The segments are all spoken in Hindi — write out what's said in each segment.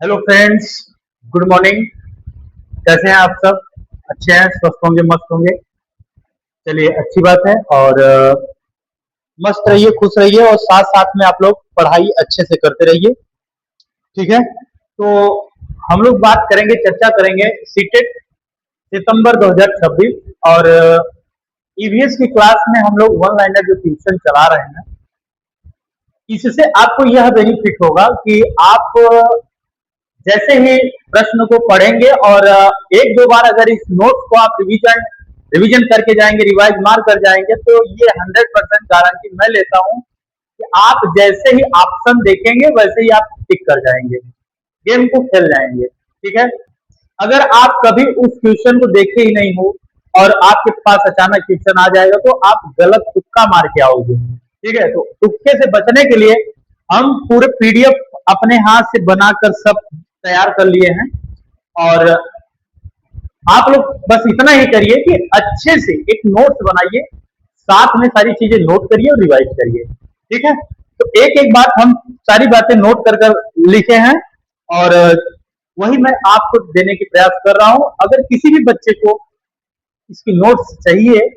Hello friends. Good morning. कैसे हैं आप सब? अच्छे हैं, स्वस्थ होंगे, मस्त होंगे। चलिए, अच्छी बात है। और मस्त रहिए, खुश रहिए, और साथ साथ में आप लोग पढ़ाई अच्छे से करते रहिए। ठीक है। तो हम लोग बात करेंगे, चर्चा करेंगे सीटेट सितंबर 2026। और ईवीएस की क्लास में हम लोग वन लाइनर जो ट्यूशन चला रहे हैं, इससे आपको यह बेनिफिट होगा कि आप जैसे ही प्रश्न को पढ़ेंगे और एक दो बार अगर इस नोट्स को आप रिवीजन रिवीजन करके जाएंगे, रिवाइज मार कर जाएंगे, तो ये 100% गारंटी मैं लेता हूं कि आप जैसे ही ऑप्शन देखेंगे वैसे ही आप टिक कर जाएंगे, गेम को खेल जाएंगे। ठीक है। अगर आप कभी उस क्वेश्चन को देखे ही नहीं हो और आपके पास अचानक क्वेश्चन आ जाएगा, तो आप गलत तुक्का मार के आओगे। ठीक है। तो तुक्के से बचने के लिए हम पूरे पीडीएफ अपने हाथ से बनाकर सब तैयार कर लिए हैं। और आप लोग बस इतना ही करिए कि अच्छे से एक नोट्स बनाइए, साथ में सारी चीजें नोट करिए और रिवाइज करिए। ठीक है। तो एक एक बात हम सारी बातें नोट कर कर लिखे हैं, और वही मैं आपको देने की प्रयास कर रहा हूं। अगर किसी भी बच्चे को इसकी नोट्स चाहिए,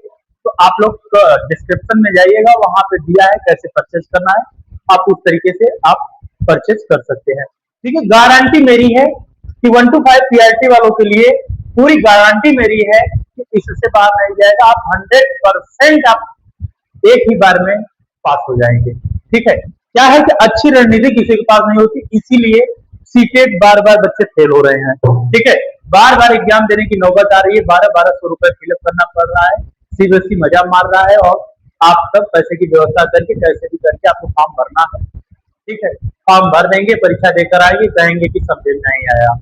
तो आप लोग डिस्क्रिप्शन में जाइएगा, वहां पे दिया है कैसे परचेज करना है। आप उस तरीके से आप परचेज कर सकते हैं। ठीक है। गारंटी मेरी है कि 1 to 5 पीआरटी वालों के लिए पूरी गारंटी मेरी है कि इससे बाहर नहीं जाएगा। आप 100% आप एक ही बार में पास हो जाएंगे। ठीक है। क्या है कि अच्छी रणनीति किसी के पास नहीं होती, इसीलिए सीटेट बार बार बच्चे फेल हो रहे हैं। ठीक है। बार बार एग्जाम देने की नौबत आ रही है, 1200-1200 रुपए फिलअप करना पड़ रहा है। सीबीएसई मजा मार रहा है, और आप सब पैसे की व्यवस्था करके कैसे भी करके आपको फॉर्म भरना है। ठीक है। फॉर्म भर देंगे, परीक्षा देकर आएंगे, कहेंगे कि समझ नहीं आया।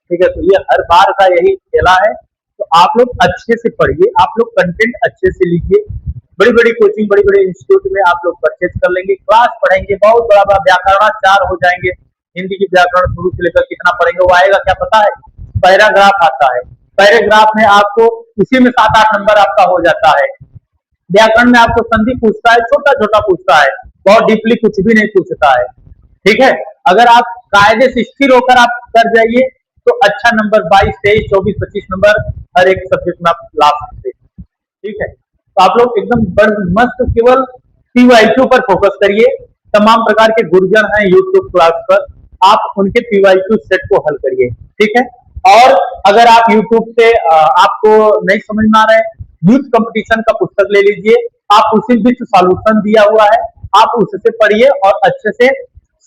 ठीक है। तो ये हर बार का यही खेला है। तो आप लोग अच्छे से पढ़िए, आप लोग कंटेंट अच्छे से लीजिए। बड़ी बड़ी कोचिंग, बड़ी बड़ी इंस्टीट्यूट में आप लोग परचेज कर लेंगे, क्लास पढ़ेंगे, बहुत बड़ा बड़ा व्याकरणाचार हो जाएंगे। हिंदी की व्याकरण शुरू से लेकर कितना पढ़ेंगे, वो आएगा क्या पता है? पैराग्राफ आता है। पैराग्राफ में आपको उसी में 7-8 नंबर आपका हो जाता है। व्याकरण में आपको संधि पूछता है, छोटा छोटा पूछता है, बहुत डीपली कुछ भी नहीं पूछता है। ठीक है। अगर आप कायदे से स्थिर होकर आप कर जाइए, तो अच्छा नंबर 22, 23, 24, 25 नंबर हर एक सब्जेक्ट में आप ला सकते हैं। ठीक है। तो आप लोग एकदम बड़ मस्त केवल पीवाईक्यू पर फोकस करिए। तमाम प्रकार के गुरुजन हैं यूट्यूब क्लास पर, आप उनके पीवाईक्यू सेट को हल करिए। ठीक है। और अगर आप यूट्यूब से आपको नहीं समझ में आ रहा है, यूथ कंपटीशन का पुस्तक ले लीजिए। आप उसी विच सॉल्यूशन दिया हुआ है, आप उससे पढ़िए और अच्छे से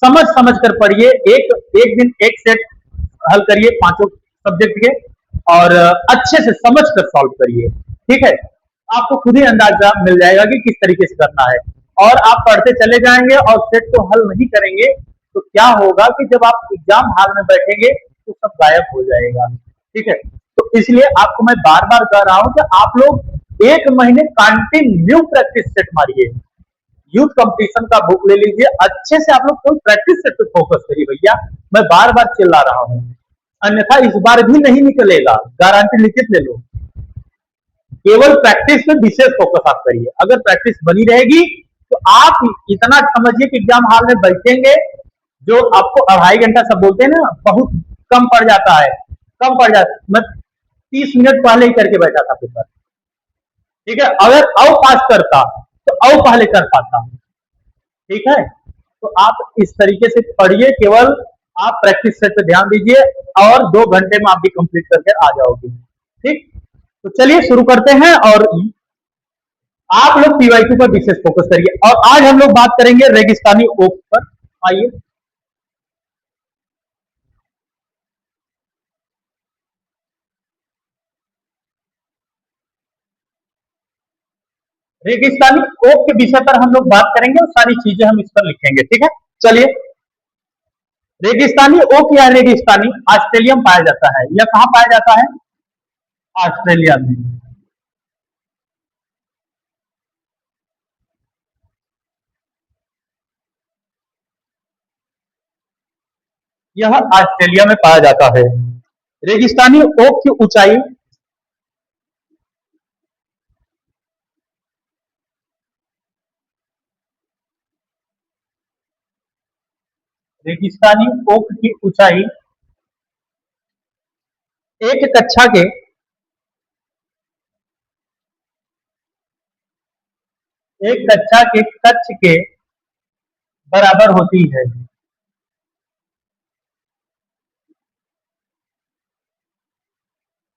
समझ समझ कर पढ़िए। एक एक दिन एक सेट हल करिए पांचों सब्जेक्ट के, और अच्छे से समझ कर सॉल्व करिए। ठीक है। आपको खुद ही अंदाजा मिल जाएगा कि किस तरीके से करना है। और आप पढ़ते चले जाएंगे और सेट को हल नहीं करेंगे, तो क्या होगा कि जब आप एग्जाम हॉल में बैठेंगे तो सब गायब हो जाएगा। ठीक है। तो इसलिए आपको मैं बार बार कह रहा हूं कि आप लोग 1 महीने कंटिन्यू प्रैक्टिस सेट मारिए। यूथ कंपटीशन का बुक ले लीजिए, अच्छे से आप लोग कोई प्रैक्टिस सेट पे फोकस करिए भैया। मैं बार बार चिल्ला रहा हूं, अन्यथा इस बार भी नहीं निकलेगा, गारंटी लिखित ले लो। केवल प्रैक्टिस पे विशेष फोकस आप करिए। अगर प्रैक्टिस बनी रहेगी, तो आप इतना समझिए कि एग्जाम हॉल में बैठेंगे, जो आपको 2.5 घंटा सब बोलते हैं ना, बहुत कम पड़ जाता है, कम पड़ जाता है। मैं 30 मिनट पहले ही करके बैठा था पेपर। ठीक है। अगर अव पास करता, तो अव पहले कर पाता। ठीक है। तो आप इस तरीके से पढ़िए, केवल आप प्रैक्टिस सेट पे ध्यान दीजिए, और 2 घंटे में आप भी कंप्लीट करके आ जाओगे। ठीक। तो चलिए शुरू करते हैं, और आप लोग पीवाईक्यू पर विशेष फोकस करिए। और आज हम लोग बात करेंगे रेगिस्तानी ओक पर। आइए। रेगिस्तानी ओक के विषय पर हम लोग बात करेंगे, और सारी चीजें हम इस पर लिखेंगे। ठीक है। चलिए। रेगिस्तानी ओक या रेगिस्तानी ऑस्ट्रेलिया में पाया जाता है। यह कहां पाया जाता है? ऑस्ट्रेलिया में। यह ऑस्ट्रेलिया में पाया जाता है। रेगिस्तानी ओक की ऊंचाई रेगिस्तानी ओक की ऊंचाई एक कक्षा के एक कक्षा के कक्ष के बराबर होती है।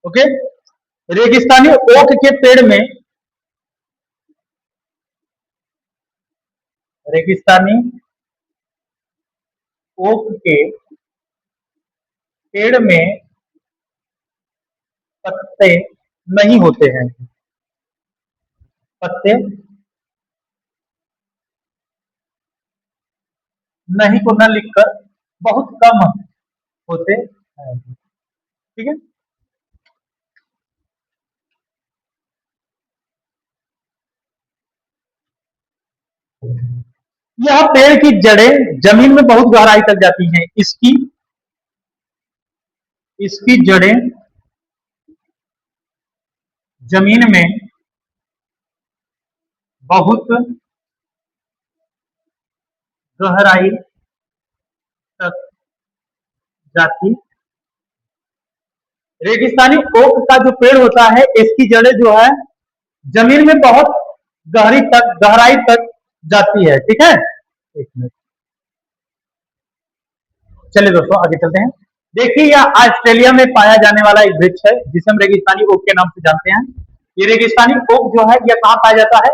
ओके, रेगिस्तानी ओक के पेड़ में रेगिस्तानी ओक के पेड़ में पत्ते नहीं होते हैं। पत्ते नहीं को न लिखकर बहुत कम होते हैं। ठीक है, यह पेड़ की जड़ें जमीन में बहुत गहराई तक जाती हैं। इसकी इसकी जड़ें जमीन में बहुत गहराई तक जाती। रेगिस्तानी ओक का जो पेड़ होता है, इसकी जड़ें जो है जमीन में बहुत गहराई तक जाती है। ठीक है, एक मिनट, चलिए दोस्तों आगे चलते हैं। देखिए, यह ऑस्ट्रेलिया में पाया जाने वाला एक वृक्ष है जिसे हम रेगिस्तानी ओक के नाम से जानते हैं। ये रेगिस्तानी ओक जो है यह कहाँ पाया जाता है?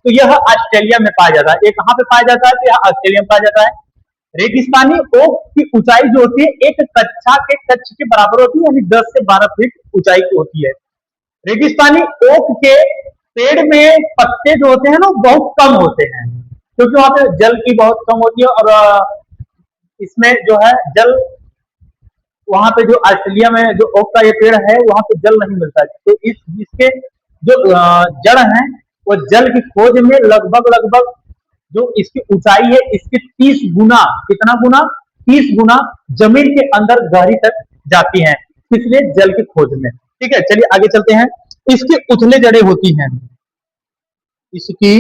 तो यह ऑस्ट्रेलिया में पाया जाता है। ये कहाँ पे पाया जाता है? तो यह ऑस्ट्रेलिया में पाया जाता है। रेगिस्तानी ओक की ऊंचाई जो होती है एक कक्षा के कक्ष के बराबर होती है, यानी 10 से 12 फीट ऊंचाई की होती है। रेगिस्तानी ओक के पेड़ में पत्ते जो होते हैं ना बहुत कम होते हैं, क्योंकि वहां पे जल की बहुत कम होती है और इसमें जो है जल, वहां पे जो ऑस्ट्रेलिया में जो ओक का ये पेड़ है वहां पे जल नहीं मिलता है, तो इसके जो जड़ है वो जल की खोज में लगभग लगभग जो इसकी ऊंचाई है इसके 30 गुना, कितना गुना? 30 गुना जमीन के अंदर गहरी तक जाती है, इसलिए जल की खोज में। ठीक है, चलिए आगे चलते हैं। इसकी उथले जड़ें होती हैं। इसकी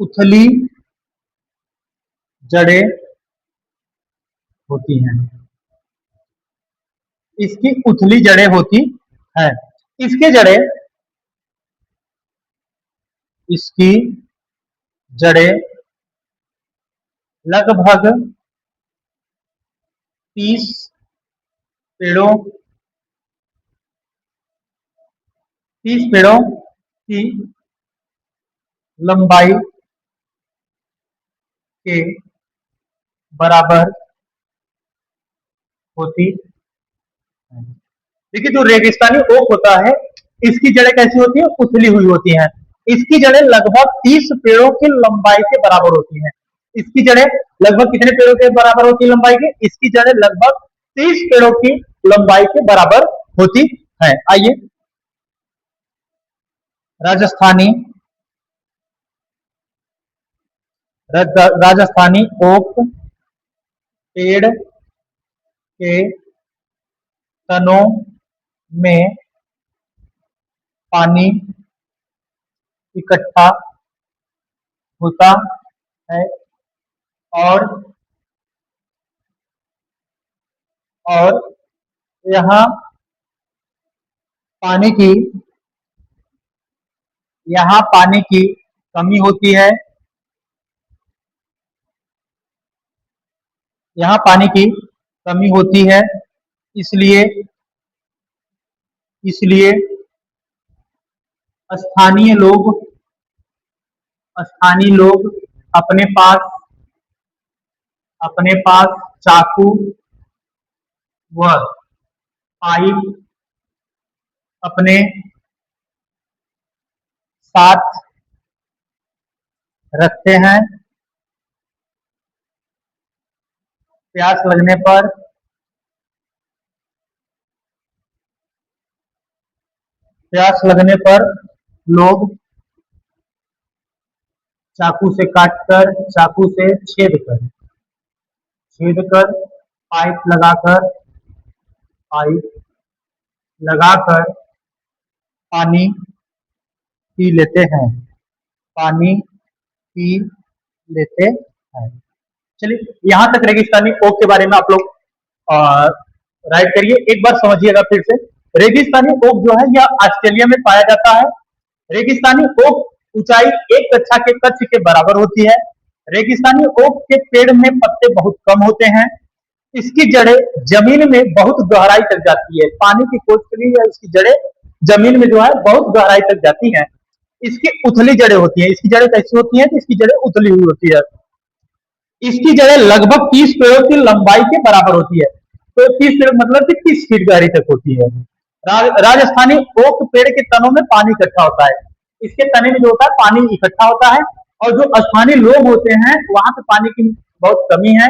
उथली जड़ें होती हैं। इसकी उथली जड़ें होती हैं। इसके जड़ें इसकी जड़ें लगभग 30 पेड़ों 30 पेड़ों की लंबाई के बराबर होती है। देखिए, जो रेगिस्तानी ओक होता है इसकी जड़ें कैसी होती है? उथली हुई होती हैं। इसकी जड़ें लगभग 30 पेड़ों की लंबाई के बराबर होती हैं। इसकी जड़ें लगभग कितने पेड़ों के बराबर होती है लंबाई की? इसकी जड़ें लगभग 30 पेड़ों की लंबाई के बराबर होती है। आइए, राजस्थानी राजस्थानी ओक पेड़ के तनों में पानी इकट्ठा होता है और और यहाँ पानी की यहाँ पानी की कमी होती है। यहाँ पानी की कमी होती है, इसलिए इसलिए स्थानीय लोग स्थानीय लोग अपने पास चाकू व पाइप अपने साथ रखते हैं। प्यास लगने पर लोग चाकू से छेद कर पाइप लगाकर पानी पी लेते हैं पानी पी लेते हैं। चलिए, यहां तक रेगिस्तानी ओक के बारे में आप लोग राइट करिए, एक बार समझिएगा फिर से। रेगिस्तानी ओक जो है यह ऑस्ट्रेलिया में पाया जाता है। रेगिस्तानी ओक ऊंचाई एक कक्षा के कक्ष के बराबर होती है। रेगिस्तानी ओक के पेड़ में पत्ते बहुत कम होते हैं। इसकी जड़ें जमीन में बहुत गहराई तक जाती है, पानी की खोज के लिए इसकी जड़ें जमीन में जो है बहुत गहराई तक जाती हैं। इसकी उथली जड़ें होती हैं। इसकी जड़ें कैसी होती हैं? तो इसकी जड़ें उथली हुई होती है। इसकी जड़ें लगभग 30 पेड़ों की लंबाई के बराबर होती है। तो 30 पेड़ मतलब कि 30 फीट गहरी तक होती है। राजस्थानी ओक पेड़ के तनों में पानी इकट्ठा होता है। इसके तने में जो होता है पानी इकट्ठा होता है, और जो स्थानीय लोग होते हैं वहां पे पानी की बहुत कमी है,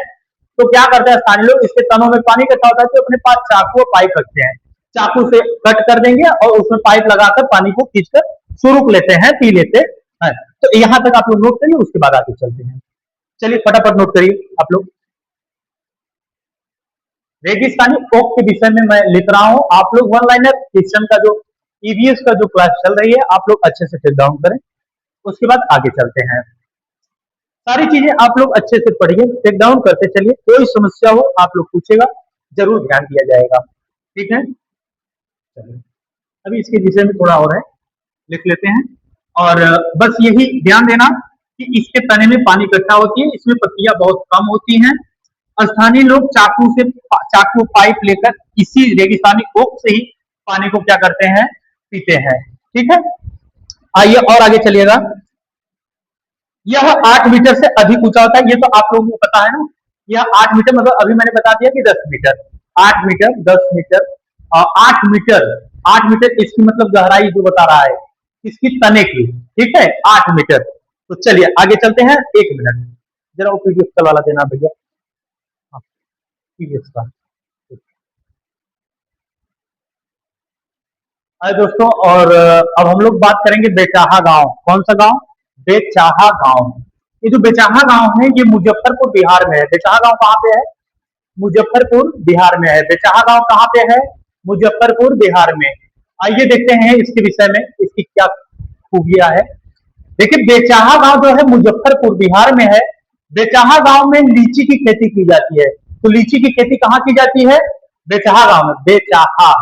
तो क्या करते हैं स्थानीय लोग, इसके तनों में पानी इकट्ठा होता है तो अपने पास चाकू और पाइप रखते हैं, चाकू से कट कर देंगे और उसमें पाइप लगाकर पानी को खींचकर सुरुक लेते हैं, पी लेते हैं। तो यहाँ तक आप लोग नोट करिए, उसके बाद आगे चलते हैं। चलिए फटाफट नोट करिए आप लोग। रेगिस्तानी ओक के विषय में मैं लिख रहा हूं, आप लोग वन लाइनर क्वेश्चन का जो ईवीएस का जो क्लास चल रही है आप लोग अच्छे से टेक डाउन करें, उसके बाद आगे चलते हैं। सारी चीजें आप लोग अच्छे से पढ़िए, टेक डाउन करते चलिए, कोई समस्या हो आप लोग पूछेगा, जरूर ध्यान दिया जाएगा। ठीक है, चलिए अभी इसके विषय में थोड़ा और है, लिख लेते हैं। और बस यही ध्यान देना कि इसके तने में पानी इकट्ठा होती है, इसमें पत्तियां बहुत कम होती हैं। स्थानीय लोग चाकू पाइप लेकर इसी रेगिस्तानी ओक से ही पानी को क्या करते हैं? पीते हैं। ठीक है, आइए और आगे चलिएगा। यह 8 मीटर से अधिक ऊंचा होता है, ये तो आप लोगों को पता है ना। यह 8 मीटर मतलब अभी मैंने बता दिया कि 10 मीटर, 8 मीटर, 10 मीटर और 8 मीटर। 8 मीटर इसकी मतलब गहराई जो बता रहा है इसकी तने की। ठीक है, 8 मीटर। तो चलिए आगे चलते हैं। 1 मिनट जरा वो पीडीएफ का वाला देना भैया, पीडीएफ का। हाय दोस्तों, और अब हम लोग बात करेंगे बेचाहा गांव। कौन सा गांव? बेचाहा गांव। ये जो बेचाहा गांव है ये मुजफ्फरपुर बिहार में है। बेचाहा गांव कहाँ पे है? मुजफ्फरपुर बिहार में है। बेचाहा गांव कहाँ पे है? मुजफ्फरपुर बिहार में। आइए देखते हैं इसके विषय में, इसकी क्या खूबियां है। देखिए बेचाहा गांव जो है मुजफ्फरपुर बिहार में है। बेचाहा गांव में लीची की खेती की जाती है। तो लीची की खेती कहाँ की जाती है? बेचाहा गांव में। बेचाहा,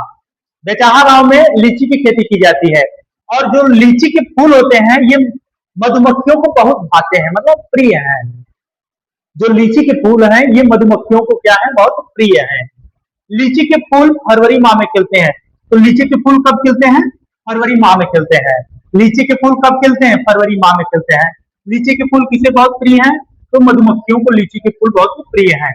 बेचाहा गांव में लीची की खेती की जाती है। और जो लीची के फूल होते हैं ये मधुमक्खियों को बहुत भाते हैं, मतलब प्रिय हैं। जो लीची के फूल हैं ये मधुमक्खियों को क्या है? बहुत प्रिय हैं। लीची के फूल फरवरी माह में खिलते हैं। तो लीची के फूल कब खिलते हैं? फरवरी माह में खिलते हैं। लीची के फूल कब खिलते हैं? फरवरी माह में खिलते हैं। लीची के फूल किसे बहुत प्रिय हैं? तो मधुमक्खियों को लीची के फूल बहुत प्रिय हैं।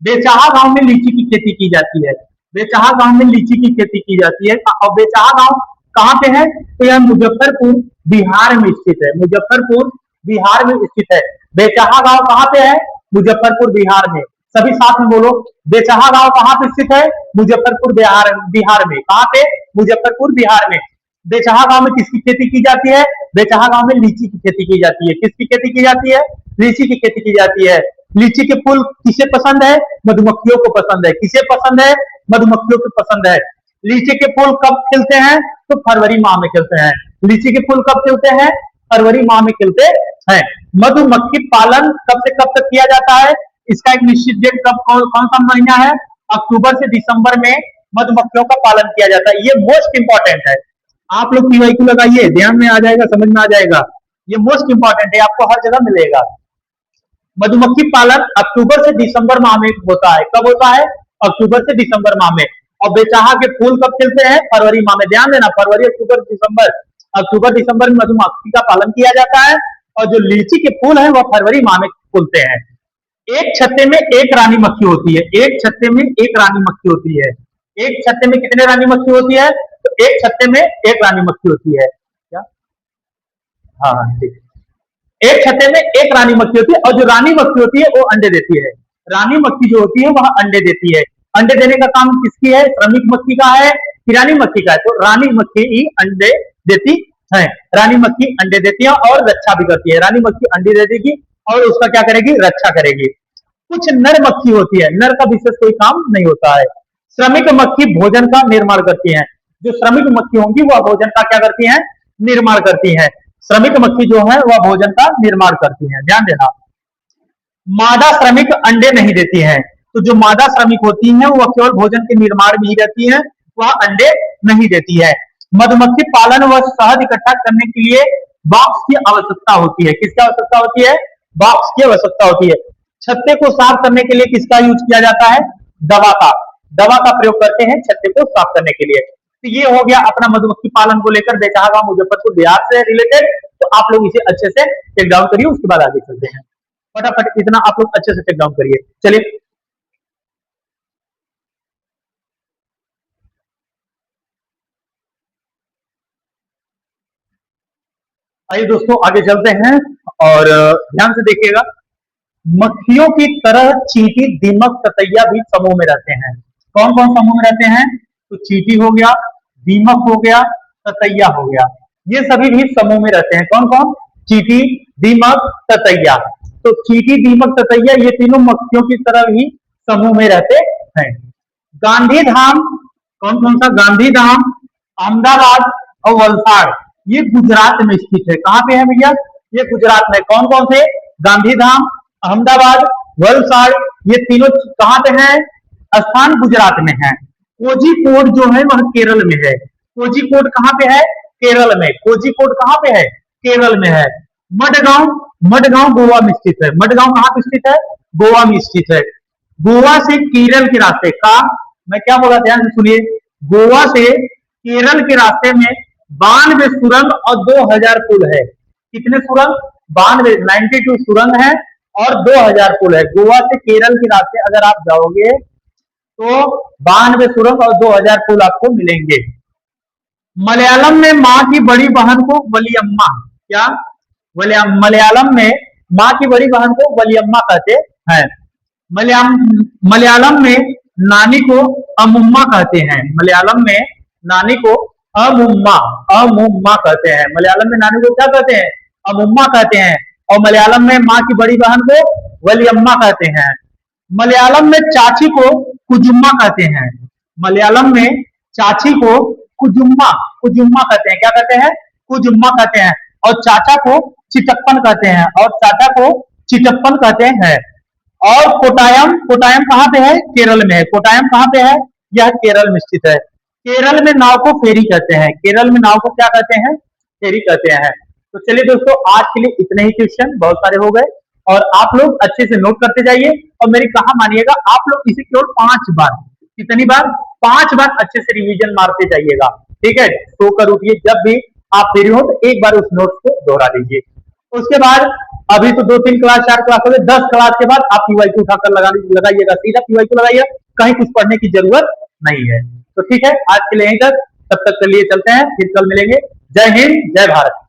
बेचाहा गांव में लीची की खेती की जाती है। बेचाहा गांव में लीची की खेती की जाती है। और बेचाहा गांव कहाँ पे है? तो यह मुजफ्फरपुर बिहार में स्थित है। मुजफ्फरपुर बिहार में स्थित है। बेचाहा गांव कहाँ पे है? मुजफ्फरपुर बिहार में। सभी साथ में बोलो, बेचाहा गांव कहाँ पे स्थित है? मुजफ्फरपुर बिहार, बिहार में। कहाँ पे? मुजफ्फरपुर बिहार में। बेचाहा गांव में किसकी खेती की जाती है? बेचाहा गांव में लीची की खेती की जाती है। किसकी खेती की जाती है? लीची की खेती की जाती है। लीची के फूल किसे पसंद है? मधुमक्खियों को पसंद है। किसे पसंद है? मधुमक्खियों को पसंद है। लीची के फूल कब खिलते हैं? तो फरवरी माह में खिलते हैं। लीची के फूल कब खिलते हैं? फरवरी माह में खिलते हैं। मधुमक्खी पालन कब से कब तक किया जाता है? इसका एक निश्चित डेट कब, कौन सा महीना है? अक्टूबर से दिसंबर में मधुमक्खियों का पालन किया जाता है। ये मोस्ट इंपॉर्टेंट है। आप लोग पीवाईक्यू लगाइए, ध्यान में आ जाएगा, समझ में आ जाएगा। ये मोस्ट इंपॉर्टेंट है, आपको हर जगह मिलेगा। मधुमक्खी पालन अक्टूबर से दिसंबर माह में होता है। कब होता है? अक्टूबर से दिसंबर माह में। और बेचाहा के फूल कब खिलते हैं? फरवरी माह में। ध्यान देना, फरवरी, अक्टूबर, दिसंबर। अक्टूबर दिसंबर में मधुमक्खी का पालन किया जाता है। और जो लीची के फूल है वह फरवरी माह में फूलते हैं। एक छत्ते में एक रानी मक्खी होती है। एक छत्ते में एक रानी मक्खी होती है। एक छत्ते में कितने रानी मक्खी होती है? तो एक छत्ते में एक रानी मक्खी होती है। क्या? हाँ ठीक। एक छत्ते में एक रानी मक्खी होती है, और जो रानी मक्खी होती है वो अंडे देती है। रानी मक्खी जो होती है वह अंडे देती है। अंडे देने का काम किसकी है? श्रमिक मक्खी का है कि रानी मक्खी का है? तो रानी मक्खी ही अंडे देती है। रानी मक्खी अंडे देती है और रक्षा भी करती है। रानी मक्खी अंडे दे देगी और उसका क्या करेगी? रक्षा करेगी। कुछ नर मक्खी होती है, नर का विशेष कोई काम नहीं होता है। श्रमिक मक्खी भोजन का निर्माण करती है। जो श्रमिक मक्खी होंगी वह भोजन का क्या करती है? निर्माण करती है। श्रमिक मक्खी जो है वह भोजन का निर्माण करती है, ध्यान देना। मादा श्रमिक अंडे नहीं देती है। तो जो मादा श्रमिक होती हैं वह केवल भोजन के निर्माण में ही रहती हैं, वह अंडे नहीं देती है। मधुमक्खी पालन व शहद इकट्ठा करने के लिए बॉक्स की आवश्यकता होती है। किसकी आवश्यकता होती है? बॉक्स की आवश्यकता होती है। छत्ते को साफ करने के लिए किसका यूज किया जाता है? दवा का। दवा का प्रयोग करते हैं छत्ते को साफ करने के लिए। तो ये हो गया अपना मधुमक्खी पालन को लेकर बेचाहा मुजफ्फरपुर बिहार से रिलेटेड। तो आप लोग इसे अच्छे से टेक डाउन करिए, उसके बाद आगे चलते हैं। फटाफट इतना आप लोग अच्छे से टेक डाउन करिए। चलिए आइए दोस्तों आगे चलते हैं और ध्यान से देखिएगा। मक्खियों की तरह चींटी, दीमक, ततैया भी समूह में रहते हैं। कौन कौन समूह में रहते हैं? तो चींटी हो गया, दीमक हो गया, ततैया हो गया, ये सभी भी समूह में रहते हैं। कौन कौन? चींटी, दीमक, ततैया। तो चींटी, दीमक, ततैया ये तीनों मक्खियों की तरह ही समूह में रहते हैं। गांधी धाम, कौन कौन सा? गांधी धाम, अहमदाबाद और वलसाड़, ये गुजरात में स्थित है। कहां पे है भैया? ये गुजरात में। कौन कौन से? गांधी धाम, अहमदाबाद, वलसाड़, ये तीनों कहां पे हैं? स्थान गुजरात में है। कोझिकोड जो है वह केरल में है। कोझिकोड कहां पे है? केरल में। कोझिकोड कहां पे है? केरल में है। मडगांव, मडगांव गोवा में स्थित है। मडगांव कहां पे स्थित है? गोवा में स्थित है। गोवा से केरल के रास्ते का, मैं क्या बोला ध्यान से सुनिए, गोवा से केरल के रास्ते में 92 सुरंग और 2000 पुल है। कितने सुरंग? 92, 92 सुरंग है और 2000 पुल है। गोवा से केरल के रास्ते अगर आप जाओगे तो 92 सुरंग और 2000 पुल आपको मिलेंगे। मलयालम में माँ की बड़ी बहन को वलियम्मा, क्या? मलयालम में माँ की बड़ी बहन को वलियम्मा कहते हैं। मलयालम में नानी को अमुम्मा कहते हैं। मलयालम में नानी को अमुम्मा, अमुम्मा कहते हैं। मलयालम में नानी को क्या कहते हैं? अमुम्मा कहते हैं। और मलयालम में माँ की बड़ी बहन को वलियम्मा कहते हैं। मलयालम में चाची को कुजुम्मा कहते हैं। मलयालम में चाची को कुजुम्मा, कुजुम्मा कहते हैं। क्या कहते हैं? कुजुम्मा कहते हैं। और चाचा को चिटप्पन कहते हैं। और चाचा को चिटप्पन कहते हैं। और कोटायम, कोटायम कहां पे है? केरल में है। कोटायम कहां पे है? यह केरल में स्थित है। केरल में नाव को फेरी कहते हैं। केरल में नाव को क्या कहते हैं? फेरी कहते हैं। तो चलिए दोस्तों आज के लिए इतने ही क्वेश्चन, बहुत सारे हो गए और आप लोग अच्छे से नोट करते जाइए और मेरी कहा मानिएगा, आप लोग इसे केवल 5 बार, कितनी बार? 5 बार अच्छे से रिवीजन मारते जाइएगा। ठीक है, सोकर उठिए, जब भी आप फ्री हो तो एक बार उस नोट्स को दोहरा लीजिए। उसके बाद अभी तो 2-3 क्लास 4 क्लास हो गए, 10 क्लास के बाद आप पीवाईक्यू उठाकर लगाइएगा, सीधा पीवाईक्यू लगाइएगा, कहीं कुछ पढ़ने की जरूरत नहीं है। तो ठीक है, आज के लिए यहीं तक, तब तक के लिए चलते हैं, फिर कल मिलेंगे। जय हिंद, जय भारत।